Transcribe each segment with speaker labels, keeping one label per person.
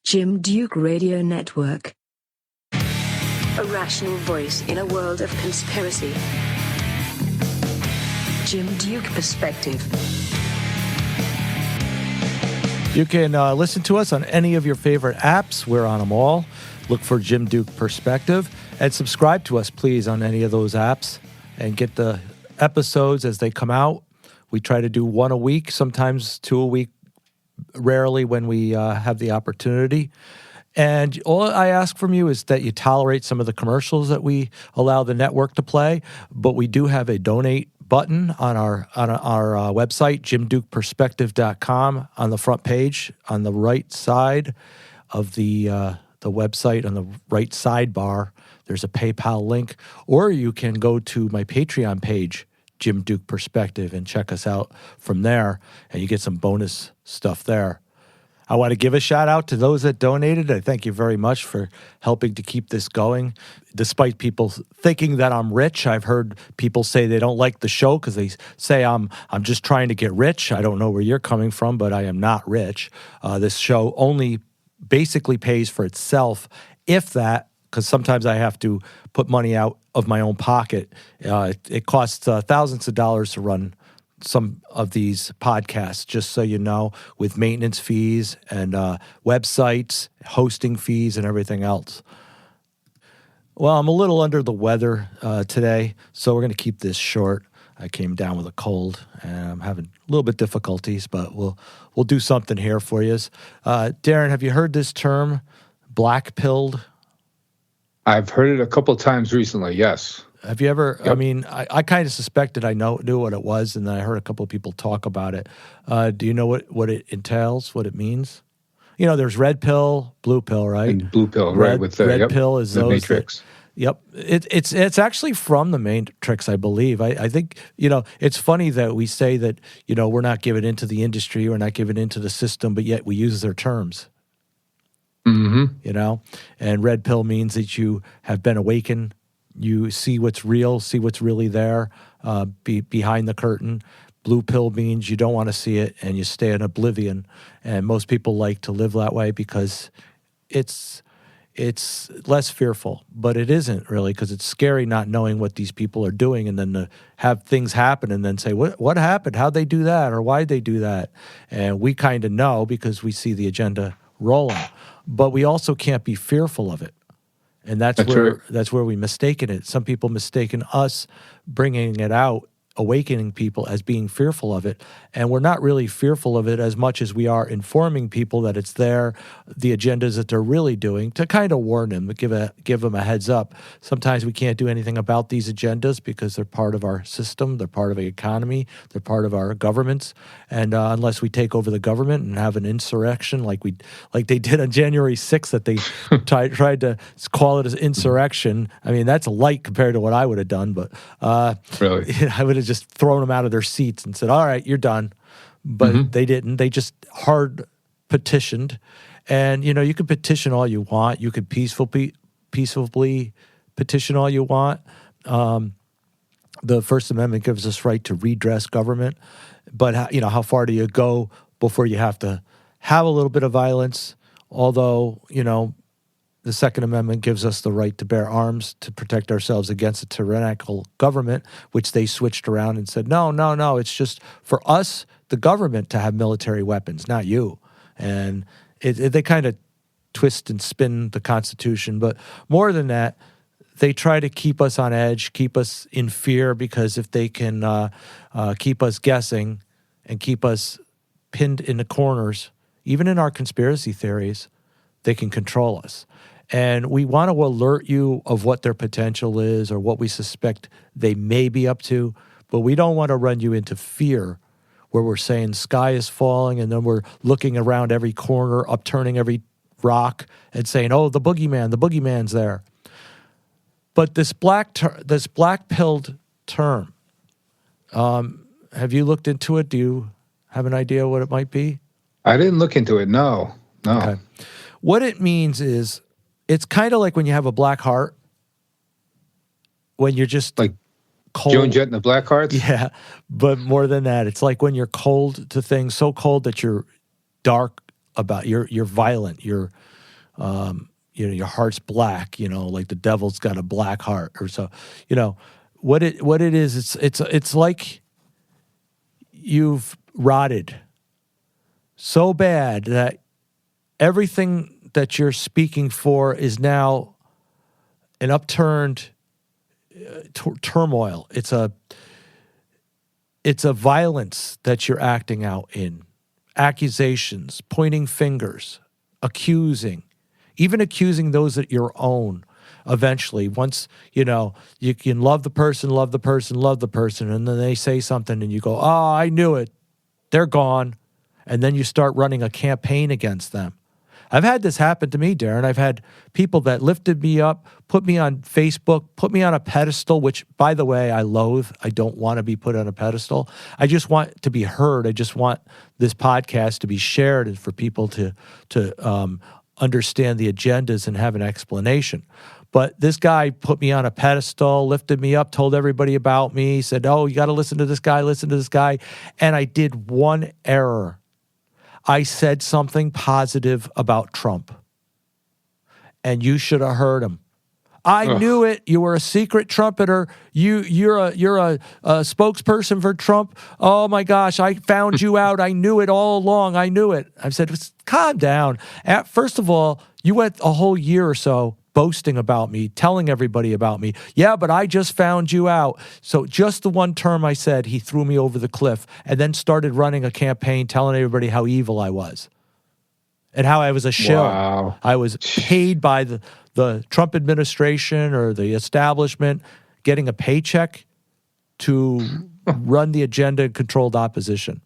Speaker 1: Jim Duke Radio Network. A rational voice in a world of conspiracy. Jim Duke Perspective.
Speaker 2: You can listen to us on any of your favorite apps. We're on them all. Look for Jim Duke Perspective. And subscribe to us, please, on any of those apps. And get the episodes as they come out. We try to do one a week, sometimes two a week, rarely when we have the opportunity. And all I ask from you is that you tolerate some of the commercials that we allow the network to play. But we do have a donate button on our website, jimdukeperspective.com, on the front page, on the right side of the website, on the right sidebar. There's a PayPal link, or you can go to my Patreon page, Jim Duke Perspective, and check us out from there, and you get some bonus stuff there. I want to give a shout out to those that donated. I thank you very much for helping to keep this going. Despite people thinking that I'm rich, I've heard people say they don't like the show because they say I'm just trying to get rich. I don't know where you're coming from, but I am not rich. This show only basically pays for itself, if that, because sometimes I have to put money out of my own pocket. It costs thousands of dollars to run some of these podcasts, just so you know, with maintenance fees and websites, hosting fees, and everything else. Well, I'm a little under the weather today, so we're going to keep this short. I came down with a cold, and I'm having a little bit difficulties, but we'll do something here for you. Darren, have you heard this term, black-pilled?
Speaker 3: I've heard it a couple times recently, yes.
Speaker 2: Have you ever,
Speaker 3: Yep.
Speaker 2: I mean, I kind of suspected I knew what it was, and then I heard a couple of people talk about it. Do you know what it entails, what it means? You know, there's red pill, blue pill, right?
Speaker 3: And blue pill,
Speaker 2: red,
Speaker 3: right? With the
Speaker 2: red pill is
Speaker 3: the
Speaker 2: those
Speaker 3: Matrix.
Speaker 2: Yep. It's actually from the Matrix, I believe. I think, it's funny that we say that, we're not giving into the industry, we're not giving into the system, but yet we use their terms.
Speaker 3: Mm-hmm.
Speaker 2: And red pill means that you have been awakened. You see what's real, see what's really there, behind the curtain. Blue pill means you don't want to see it and you stay in oblivion. And most people like to live that way because it's less fearful. But it isn't really, because it's scary not knowing what these people are doing, and then to have things happen and then say, what happened? How'd they do that? Or why'd they do that? And we kind of know because we see the agenda rolling. But we also can't be fearful of it. And that's where we mistaken it. Some people mistaken us bringing it out, awakening people, as being fearful of it. And we're not really fearful of it as much as we are informing people that it's there, the agendas that they're really doing, to kind of warn them, give them a heads up. Sometimes we can't do anything about these agendas because they're part of our system, they're part of the economy, they're part of our governments. And unless we take over the government and have an insurrection like they did on January 6th, that they tried to call it as insurrection. I mean, that's light compared to what I would have done, but
Speaker 3: really?
Speaker 2: I would have just thrown them out of their seats and said, all right, you're done. But they didn't. They just hard petitioned. And, you can petition all you want. You could peacefully petition all you want. The First Amendment gives us right to redress government. But, how far do you go before you have to have a little bit of violence? Although, the Second Amendment gives us the right to bear arms to protect ourselves against a tyrannical government, which they switched around and said, no, it's just for us, the government, to have military weapons, not you. And they kind of twist and spin the Constitution. But more than that, they try to keep us on edge, keep us in fear, because if they can keep us guessing and keep us pinned in the corners, even in our conspiracy theories, they can control us. And we want to alert you of what their potential is or what we suspect they may be up to, but we don't want to run you into fear where we're saying sky is falling and then we're looking around every corner, upturning every rock and saying, oh, the boogeyman's there. But this black-pilled term, have you looked into it? Do you have an idea what it might be?
Speaker 3: I didn't look into it, no.
Speaker 2: Okay. What it means is, it's kind of like when you have a black heart, when you're just
Speaker 3: like
Speaker 2: cold.
Speaker 3: Joan Jett and the Black Hearts?
Speaker 2: Yeah, but more than that, it's like when you're cold to things, so cold that you're dark about you're violent, you're your heart's black, like the devil's got a black heart or so. What it is, it's like you've rotted so bad that everything that you're speaking for is now an upturned turmoil. It's a violence that you're acting out in. Accusations, pointing fingers, accusing, even accusing those that your own. Eventually, once, you can love the person, and then they say something and you go, oh, I knew it. They're gone. And then you start running a campaign against them. I've had this happen to me, Darren. I've had people that lifted me up, put me on Facebook, put me on a pedestal, which, by the way, I loathe. I don't want to be put on a pedestal. I just want to be heard. I just want this podcast to be shared and for people to understand the agendas and have an explanation. But this guy put me on a pedestal, lifted me up, told everybody about me, said, oh, you got to listen to this guy, And I did one error. I said something positive about Trump. And you should have heard him. I knew it. You were a secret trumpeter. You're a spokesperson for Trump. Oh my gosh, I found you out. I knew it all along. I knew it. I said, calm down. First of all, you went a whole year or so boasting about me, telling everybody about me. Yeah, but I just found you out. So just the one term I said, he threw me over the cliff and then started running a campaign telling everybody how evil I was and how I was a shill.
Speaker 3: Wow.
Speaker 2: I was paid by the Trump administration or the establishment, getting a paycheck to run the agenda and controlled opposition.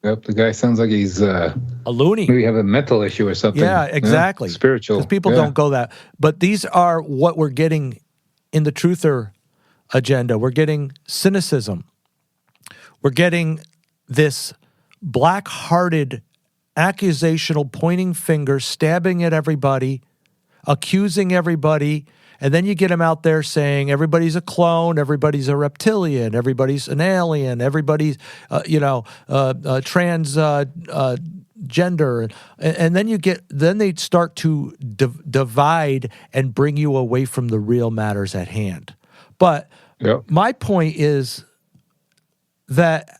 Speaker 3: Yep, the guy sounds like he's
Speaker 2: a loony.
Speaker 3: Maybe have a mental issue or something.
Speaker 2: Yeah, exactly.
Speaker 3: Spiritual.
Speaker 2: Because people don't go that. But these are what we're getting in the truther agenda. We're getting cynicism. We're getting this black-hearted, accusational, pointing fingers, stabbing at everybody, accusing everybody, and then you get them out there saying everybody's a clone, everybody's a reptilian, everybody's an alien, everybody's, transgender, and then they start to divide and bring you away from the real matters at hand. But my point is that,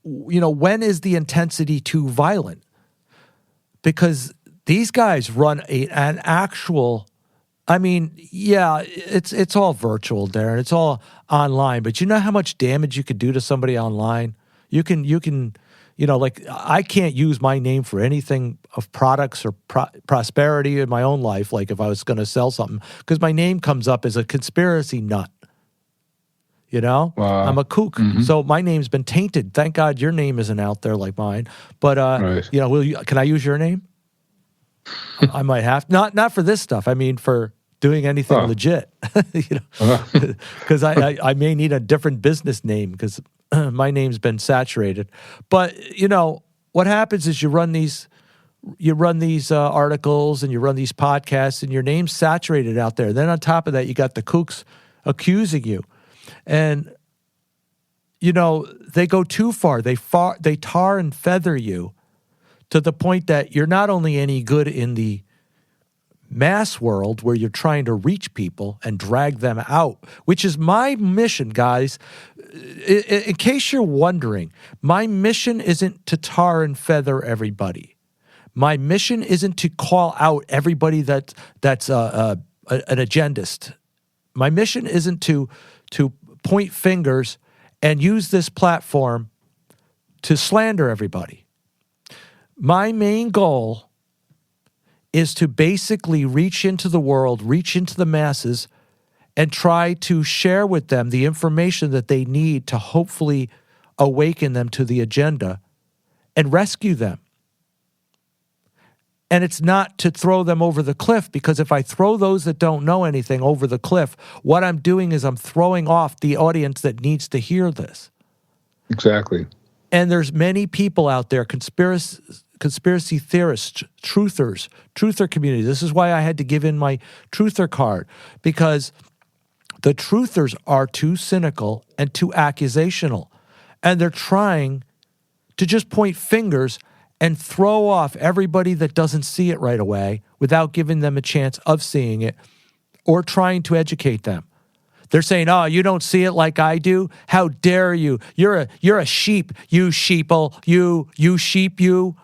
Speaker 2: when is the intensity too violent? Because these guys run an actual. I mean, yeah, it's all virtual, Darren. It's all online. But you know how much damage you could do to somebody online? You can, like I can't use my name for anything of products or prosperity in my own life. Like if I was going to sell something, because my name comes up as a conspiracy nut. Wow. I'm a kook. Mm-hmm. So my name's been tainted. Thank God your name isn't out there like mine. But right. Can I use your name? I might have not for this stuff. I mean, for doing anything legit, because I may need a different business name because my name's been saturated. But what happens is you run these articles and you run these podcasts and your name's saturated out there. Then on top of that, you got the kooks accusing you, and they go too far. They tar and feather you to the point that you're not only any good in the mass world where you're trying to reach people and drag them out, which is my mission, guys. In case you're wondering, my mission isn't to tar and feather everybody. My mission isn't to call out everybody that's an agendist. My mission isn't to point fingers and use this platform to slander everybody. My main goal is to basically reach into the world, reach into the masses, and try to share with them the information that they need to hopefully awaken them to the agenda and rescue them. And it's not to throw them over the cliff, because if I throw those that don't know anything over the cliff, what I'm doing is I'm throwing off the audience that needs to hear this.
Speaker 3: Exactly.
Speaker 2: And there's many people out there, conspiracy theorists, truther community. This is why I had to give in my truther card, because the truthers are too cynical and too accusational. And they're trying to just point fingers and throw off everybody that doesn't see it right away without giving them a chance of seeing it or trying to educate them. They're saying, "Oh, you don't see it like I do? How dare you? You're a sheep, you sheeple, you sheep, you."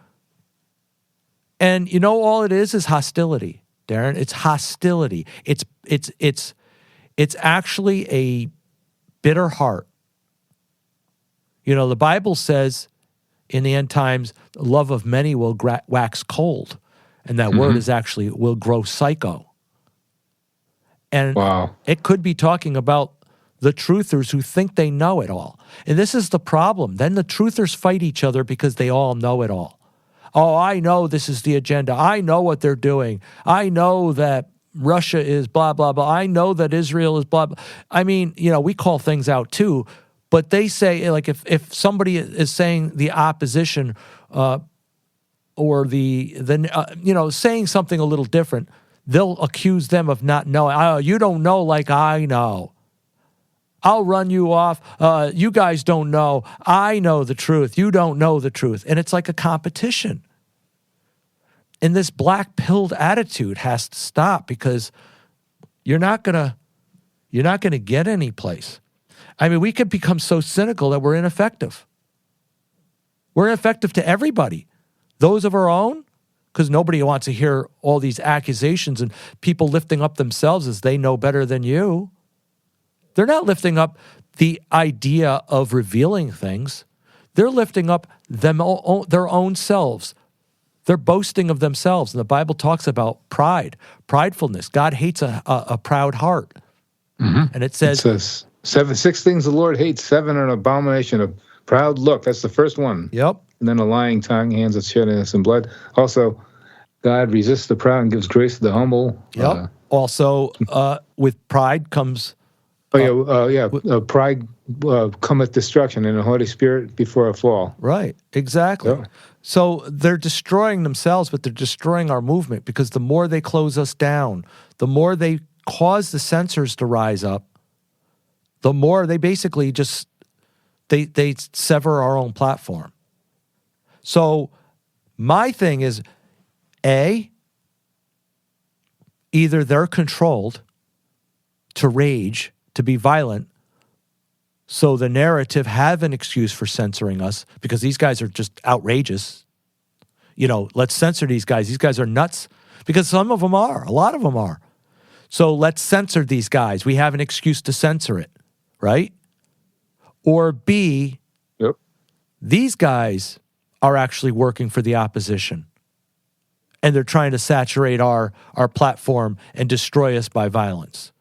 Speaker 2: And you know, all it is hostility, Darren. It's hostility. It's actually a bitter heart. You know, the Bible says in the end times, the love of many will wax cold. And that word is actually will grow psycho. And it could be talking about the truthers who think they know it all. And this is the problem. Then the truthers fight each other because they all know it all. Oh, I know this is the agenda. I know what they're doing. I know that Russia is blah, blah, blah. I know that Israel is blah, blah. I mean, you know, we call things out too. But they say, like, if somebody is saying the opposition or saying something a little different, they'll accuse them of not knowing. Oh, you don't know like I know. I'll run you off. You guys don't know. I know the truth. You don't know the truth. And it's like a competition. And this black-pilled attitude has to stop because you're not gonna get any place. I mean, we could become so cynical that we're ineffective. We're ineffective to everybody. Those of our own, because nobody wants to hear all these accusations and people lifting up themselves as they know better than you. They're not lifting up the idea of revealing things. They're lifting up their own selves. They're boasting of themselves. And the Bible talks about pride, pridefulness. God hates a proud heart. And it says
Speaker 3: 6 things the Lord hates, 7 are an abomination, a proud look. That's the first one.
Speaker 2: Yep.
Speaker 3: And then a lying tongue, hands that shed innocent blood. Also, God resists the proud and gives grace to the humble.
Speaker 2: Yep. Also, with pride comes...
Speaker 3: pride cometh destruction, and the Holy Spirit before a fall.
Speaker 2: Right, exactly.
Speaker 3: Yeah.
Speaker 2: So they're destroying themselves, but they're destroying our movement because the more they close us down, the more they cause the censors to rise up, the more they basically just, they sever our own platform. So my thing is, either they're controlled to rage, to be violent, so the narrative have an excuse for censoring us because these guys are just outrageous. You know, let's censor these guys. These guys are nuts because some of them are. A lot of them are. So let's censor these guys. We have an excuse to censor it, right? Or B, these guys are actually working for the opposition and they're trying to saturate our platform and destroy us by violence.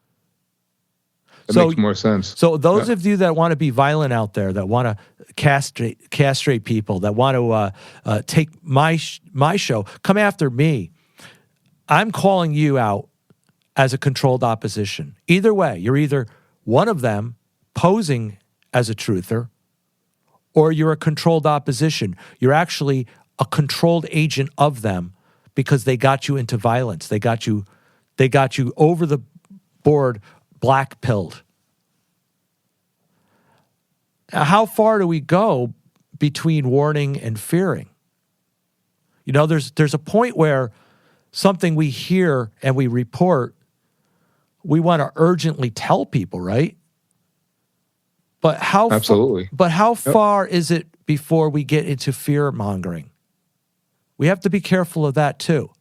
Speaker 3: That makes more sense.
Speaker 2: So those of you that want to be violent out there, that want to castrate people, that want to take my show, come after me. I'm calling you out as a controlled opposition. Either way, you're either one of them posing as a truther, or you're a controlled opposition. You're actually a controlled agent of them because they got you into violence. They got you over the board, black-pilled. How far do we go between warning and fearing? You know, there's a point where something we hear and we report, we want to urgently tell people, right? But how
Speaker 3: Absolutely.
Speaker 2: But how far is it before we get into fear mongering? We have to be careful of that too.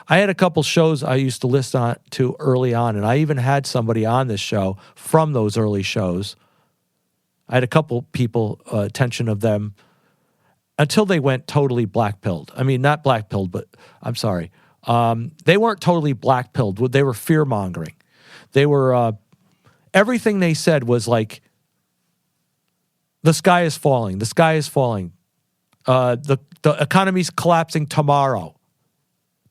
Speaker 2: I had a couple shows I used to listen on to early on, and I even had somebody on this show from those early shows. I had a couple people, attention of them, until they went totally black-pilled. I mean, not black-pilled, but I'm sorry. They weren't totally black-pilled. They were fear-mongering. They were, everything they said was like, the sky is falling. The sky is falling. The economy's collapsing tomorrow.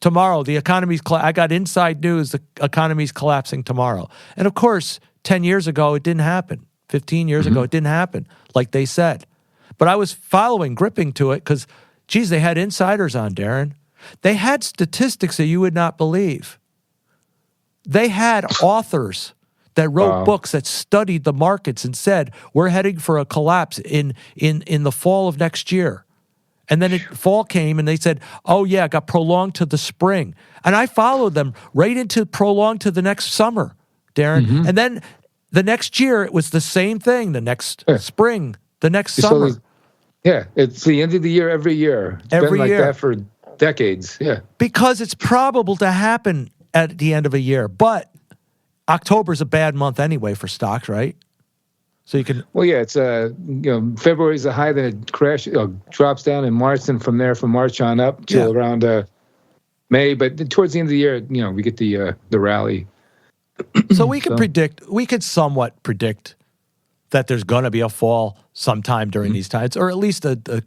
Speaker 2: Tomorrow, the economy's I got inside news, the economy's collapsing tomorrow. And of course, 10 years ago, it didn't happen. 15 years ago, it didn't happen, like they said. But I was gripping to it, because, geez, they had insiders on, Darren. They had statistics that you would not believe. They had authors that wrote books that studied the markets and said, we're heading for a collapse in the fall of next year. And then fall came and they said, oh, yeah, it got prolonged to the spring. And I followed them right into prolonged to the next summer, Darren.
Speaker 3: Mm-hmm.
Speaker 2: And then the next year, it was the same thing, the next spring, the next summer.
Speaker 3: It's the end of the year every year. It's
Speaker 2: every
Speaker 3: been like
Speaker 2: year.
Speaker 3: that for decades,
Speaker 2: Because it's probable to happen at the end of a year. But October's a bad month anyway for stocks, right? So you can.
Speaker 3: Well, it's February's a high, then it drops down in March, and from March on up till around May. But towards the end of the year, we get the rally.
Speaker 2: So we can we could somewhat predict that there's going to be a fall sometime during these times, or at least a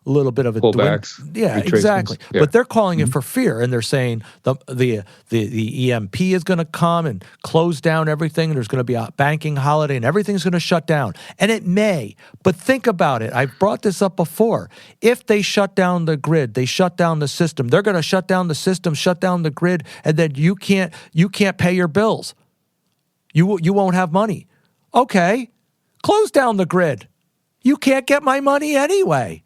Speaker 2: little bit of a
Speaker 3: pullbacks.
Speaker 2: Yeah, exactly. Yeah. But they're calling it for fear, and they're saying the EMP is going to come and close down everything, and there's going to be a banking holiday, and everything's going to shut down. And it may, but think about it. I've brought this up before. If they shut down the grid, they shut down the system. They're going to shut down the system, shut down the grid, and then you can't pay your bills. You won't have money. Okay, close down the grid. You can't get my money anyway.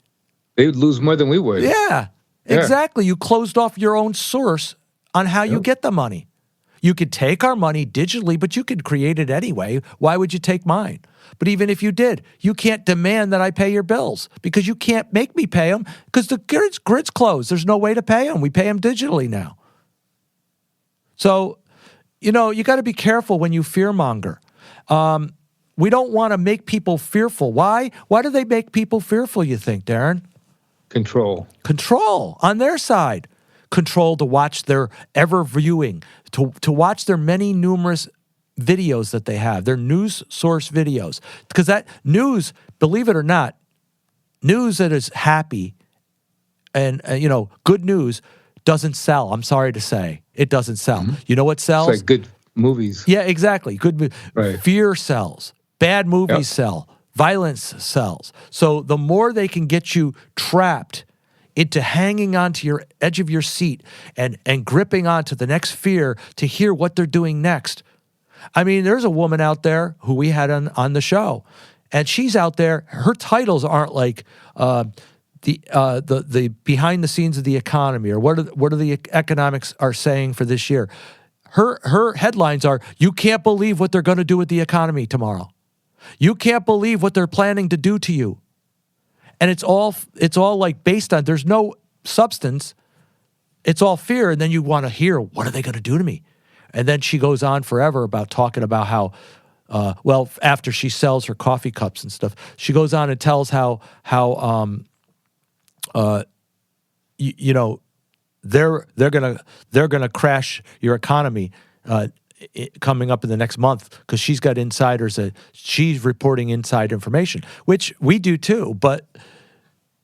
Speaker 3: They would lose more than we would.
Speaker 2: Yeah, exactly. You closed off your own source on how you get the money. You could take our money digitally, but you could create it anyway. Why would you take mine? But even if you did, you can't demand that I pay your bills because you can't make me pay them because the grid's closed. There's no way to pay them. We pay them digitally now. So, you got to be careful when you fearmonger. We don't want to make people fearful. Why? Why do they make people fearful, you think, Darren? Control on their side. Control to watch their ever-viewing, to watch their many numerous videos that they have, their news source videos. Because that news, believe it or not, news that is happy and, good news doesn't sell. I'm sorry to say. It doesn't sell. Mm-hmm. You know what sells?
Speaker 3: It's like good movies.
Speaker 2: Yeah, exactly. Good. Right. Fear sells. Bad movies sell. Violence sells. So the more they can get you trapped into hanging onto your edge of your seat and gripping onto the next fear to hear what they're doing next. I mean, there's a woman out there who we had on the show, and she's out there. Her titles aren't like the behind the scenes of the economy or what are the economics are saying for this year. Her headlines are, "You can't believe what they're going to do with the economy tomorrow. You can't believe what they're planning to do to you." And it's all like based on, there's no substance. It's all fear. And then you want to hear, what are they going to do to me? And then she goes on forever about talking about how, after she sells her coffee cups and stuff, she goes on and tells how they're gonna crash your economy coming up in the next month because she's got insiders that she's reporting inside information, which we do too. But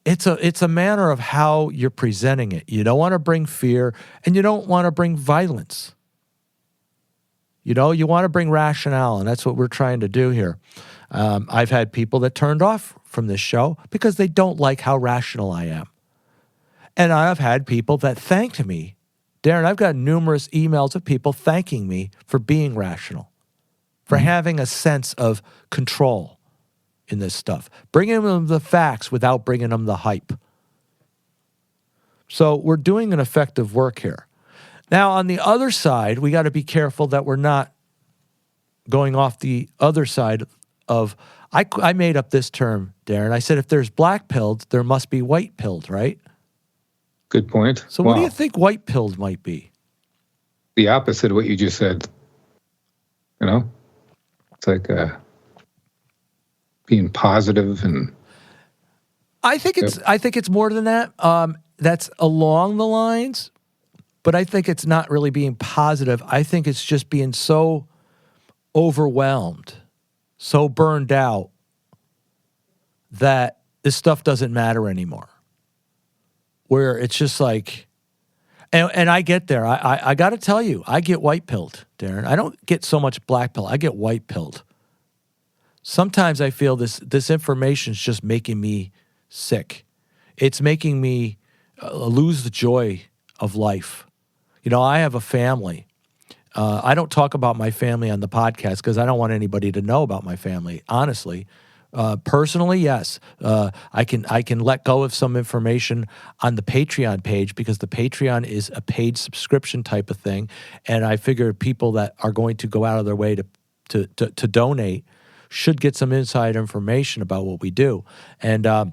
Speaker 2: it's a manner of how you're presenting it. You don't want to bring fear, and you don't want to bring violence. You want to bring rationale, and that's what we're trying to do here. I've had people that turned off from this show because they don't like how rational I am. And I've had people that thanked me. Darren, I've got numerous emails of people thanking me for being rational, for having a sense of control in this stuff, bringing them the facts without bringing them the hype. So we're doing an effective work here. Now, on the other side, we got to be careful that we're not going off the other side of, I made up this term, Darren. I said, if there's black-pilled, there must be white-pilled, right?
Speaker 3: Good point.
Speaker 2: So what do you think white-pilled might be?
Speaker 3: The opposite of what you just said. It's like being positive and.
Speaker 2: I think it's more than that. That's along the lines, but I think it's not really being positive. I think it's just being so overwhelmed, so burned out that this stuff doesn't matter anymore. Where it's just like, and I get there. I got to tell you, I get white-pilled, Darren. I don't get so much black-pilled. I get white-pilled. Sometimes I feel this information is just making me sick. It's making me lose the joy of life. I have a family. I don't talk about my family on the podcast because I don't want anybody to know about my family, honestly. Personally, yes, I can let go of some information on the Patreon page because the Patreon is a paid subscription type of thing, and I figure people that are going to go out of their way to donate should get some inside information about what we do, and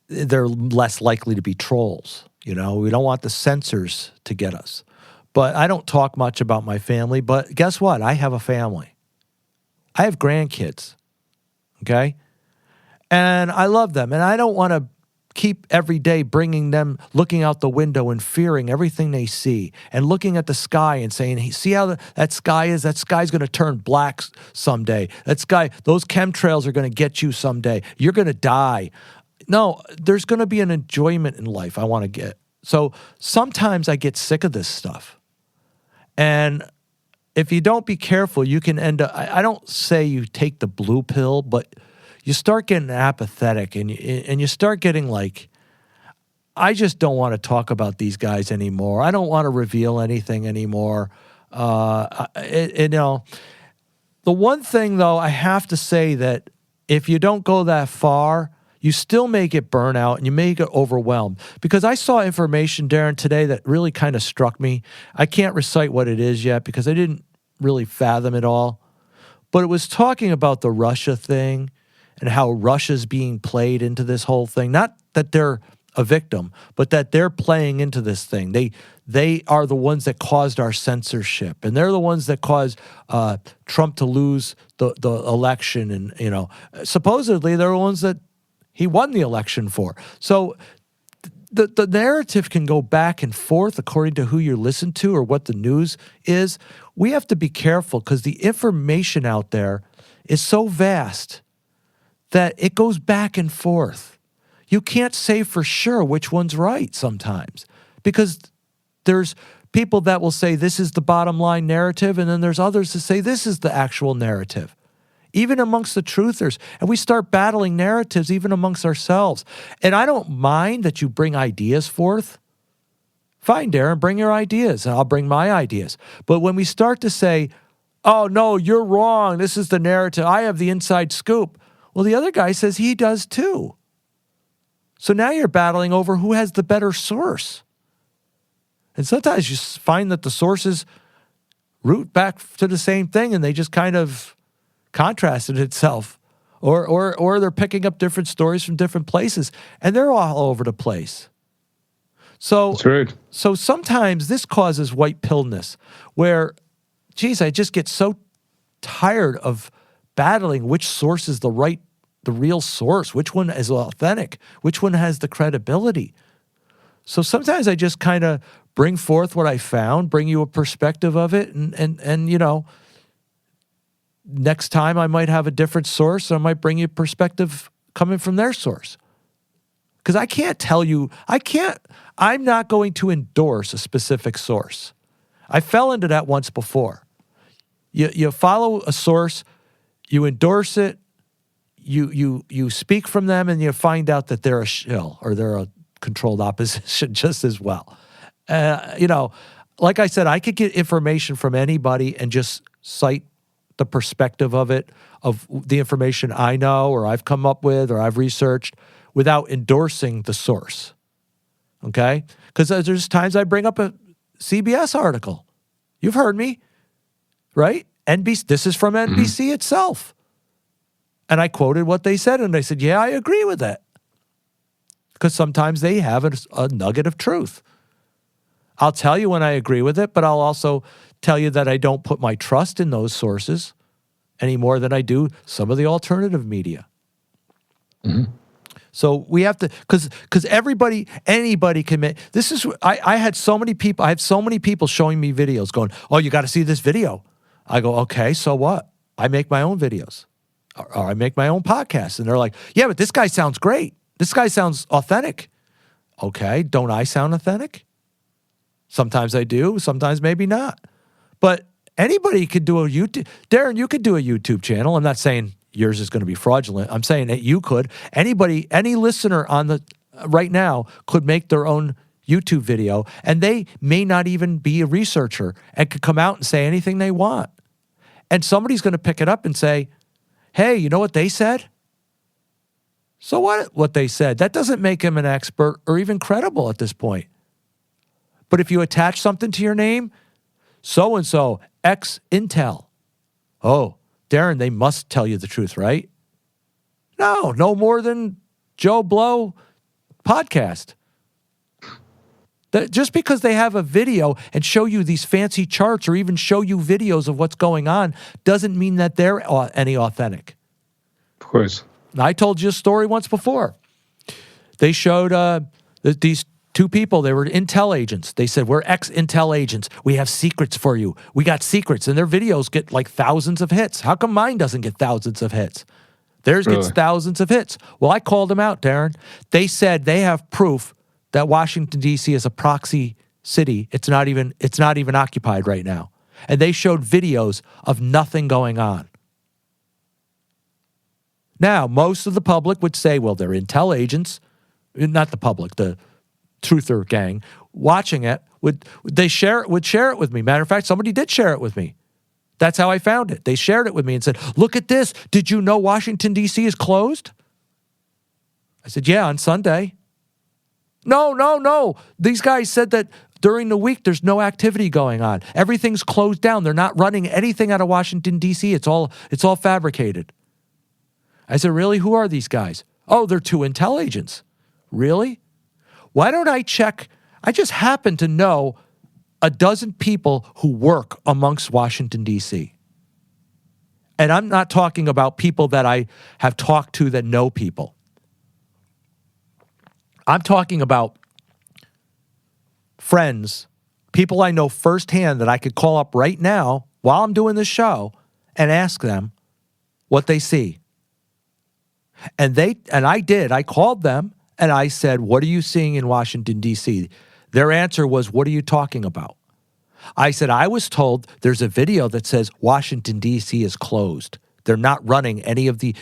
Speaker 2: they're less likely to be trolls. We don't want the censors to get us. But I don't talk much about my family. But guess what? I have a family. I have grandkids. Okay? And I love them. And I don't want to keep every day bringing them, looking out the window and fearing everything they see and looking at the sky and saying, hey, see how that sky is? That sky's going to turn black someday. That sky, those chemtrails are going to get you someday. You're going to die. No, there's going to be an enjoyment in life I want to get. So sometimes I get sick of this stuff. And if you don't be careful, you can end up, I don't say you take the blue pill, but you start getting apathetic and you start getting like, I just don't want to talk about these guys anymore. I don't want to reveal anything anymore. The one thing though, I have to say that if you don't go that far, you still may get burnout and you may get overwhelmed. Because I saw information, Darren, today that really kind of struck me. I can't recite what it is yet because I didn't really fathom it all. But it was talking about the Russia thing and how Russia's being played into this whole thing. Not that they're a victim, but that they're playing into this thing. They are the ones that caused our censorship. And they're the ones that caused Trump to lose the election. And, supposedly they're the ones that he won the election for. So the narrative can go back and forth according to who you listen to or what the news is. We have to be careful because the information out there is so vast that it goes back and forth. You can't say for sure which one's right sometimes because there's people that will say this is the bottom line narrative, and then there's others that say this is the actual narrative. Even amongst the truthers. And we start battling narratives even amongst ourselves. And I don't mind that you bring ideas forth. Fine, Darren, bring your ideas, and I'll bring my ideas. But when we start to say, oh, no, you're wrong, this is the narrative, I have the inside scoop, well, the other guy says he does too. So now you're battling over who has the better source. And sometimes you find that the sources root back to the same thing, and they just kind of contrasted itself, or they're picking up different stories from different places, and they're all over the place. So,
Speaker 3: that's right.
Speaker 2: So sometimes this causes white pillness, where, geez, I just get so tired of battling which source is the real source, which one is authentic, which one has the credibility. So sometimes I just kind of bring forth what I found, bring you a perspective of it, and next time I might have a different source. I might bring you a perspective coming from their source. Because I can't tell you, I'm not going to endorse a specific source. I fell into that once before. You follow a source, you endorse it, you speak from them, and you find out that they're a shill or they're a controlled opposition just as well. Like I said, I could get information from anybody and just cite the perspective of it, of the information I know or I've come up with or I've researched without endorsing the source, okay? Because there's times I bring up a CBS article. You've heard me, right? NBC. This is from NBC itself. And I quoted what they said, and they said, yeah, I agree with that. Because sometimes they have a nugget of truth. I'll tell you when I agree with it, but I'll also tell you that I don't put my trust in those sources any more than I do some of the alternative media. Mm-hmm. So we have to, because anybody can make, this is, I had so many people, I have so many people showing me videos going, oh, you got to see this video. I go, okay, so what? I make my own videos or I make my own podcasts. And they're like, yeah, but this guy sounds great. This guy sounds authentic. Okay, don't I sound authentic? Sometimes I do, sometimes maybe not. But anybody could do a YouTube. Darren, you could do a YouTube channel. I'm not saying yours is going to be fraudulent. I'm saying that you could. Anybody, any listener on the right now could make their own YouTube video, and they may not even be a researcher and could come out and say anything they want. And somebody's going to pick it up and say, hey, you know what they said? So what they said? That doesn't make him an expert or even credible at this point. But if you attach something to your name, so-and-so, ex-Intel. Oh, Darren, they must tell you the truth, right? No more than Joe Blow podcast. Just because they have a video and show you these fancy charts or even show you videos of what's going on doesn't mean that they're any authentic.
Speaker 3: Of course.
Speaker 2: I told you a story once before. They showed these two people. They were Intel agents. They said, we're ex-Intel agents. We have secrets for you. We got secrets. And their videos get like thousands of hits. How come mine doesn't get thousands of hits? Theirs gets thousands of hits. Well, I called them out, Darren. They said they have proof that Washington, D.C. is a proxy city. It's not even occupied right now. And they showed videos of nothing going on. Now, most of the public would say, well, they're Intel agents. Not the public, the truther gang. Watching it, would share it with me. Matter of fact, somebody did share it with me. That's how I found it. They shared it with me and said, look at this. Did you know Washington, D.C. is closed? I said, yeah, on Sunday. No. These guys said that during the week, there's no activity going on. Everything's closed down. They're not running anything out of Washington, D.C. It's all fabricated. I said, really? Who are these guys? Oh, they're two Intel agents. Really? Why don't I check? I just happen to know a dozen people who work amongst Washington, D.C. And I'm not talking about people that I have talked to that know people. I'm talking about friends, people I know firsthand that I could call up right now while I'm doing this show and ask them what they see. And I did. I called them and I said, what are you seeing in Washington, D.C.? Their answer was, what are you talking about? I said, I was told there's a video that says Washington, D.C. is closed. They're not running any of the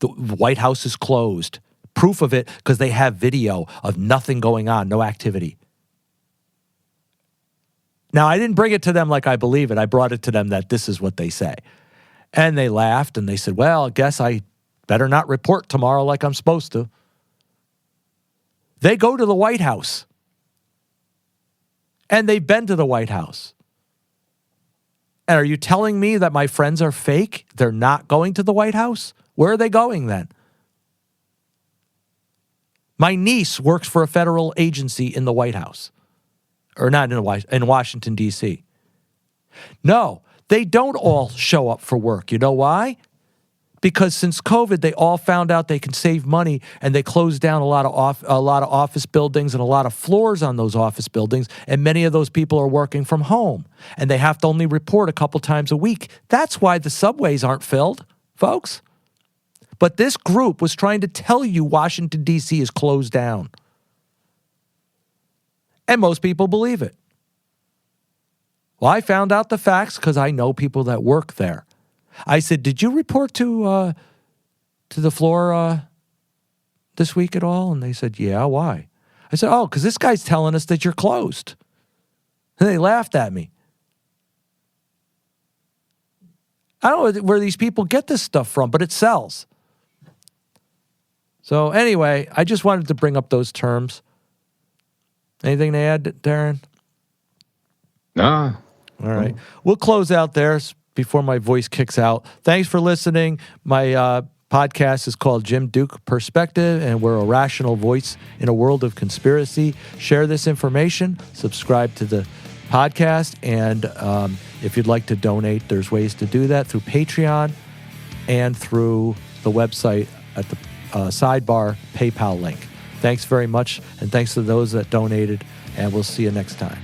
Speaker 2: White House is closed. Proof of it because they have video of nothing going on, no activity. Now, I didn't bring it to them like I believe it. I brought it to them that this is what they say. And they laughed and they said, well, I guess I better not report tomorrow like I'm supposed to. They go to the White House. And they've been to the White House. And are you telling me that my friends are fake? They're not going to the White House? Where are they going then? My niece works for a federal agency in the White House. Or not in Washington, D.C. No, they don't all show up for work. You know why? Because since COVID, they all found out they can save money, and they closed down a lot of office buildings and a lot of floors on those office buildings, and many of those people are working from home, and they have to only report a couple times a week. That's why the subways aren't filled, folks. But this group was trying to tell you Washington, D.C. is closed down. And most people believe it. Well, I found out the facts because I know people that work there. I said, did you report to the floor this week at all? And they said, yeah, why? I said, oh, because this guy's telling us that you're closed. And they laughed at me. I don't know where these people get this stuff from, but it sells. So anyway, I just wanted to bring up those terms. Anything to add, Darren?
Speaker 3: Nah.
Speaker 2: All right. We'll close out there before my voice kicks out. Thanks for listening. My podcast is called Jim Duke Perspective, and we're a rational voice in a world of conspiracy. Share this information, subscribe to the podcast, and if you'd like to donate, there's ways to do that through Patreon and through the website at the sidebar PayPal link. Thanks very much, and thanks to those that donated, and we'll see you next time.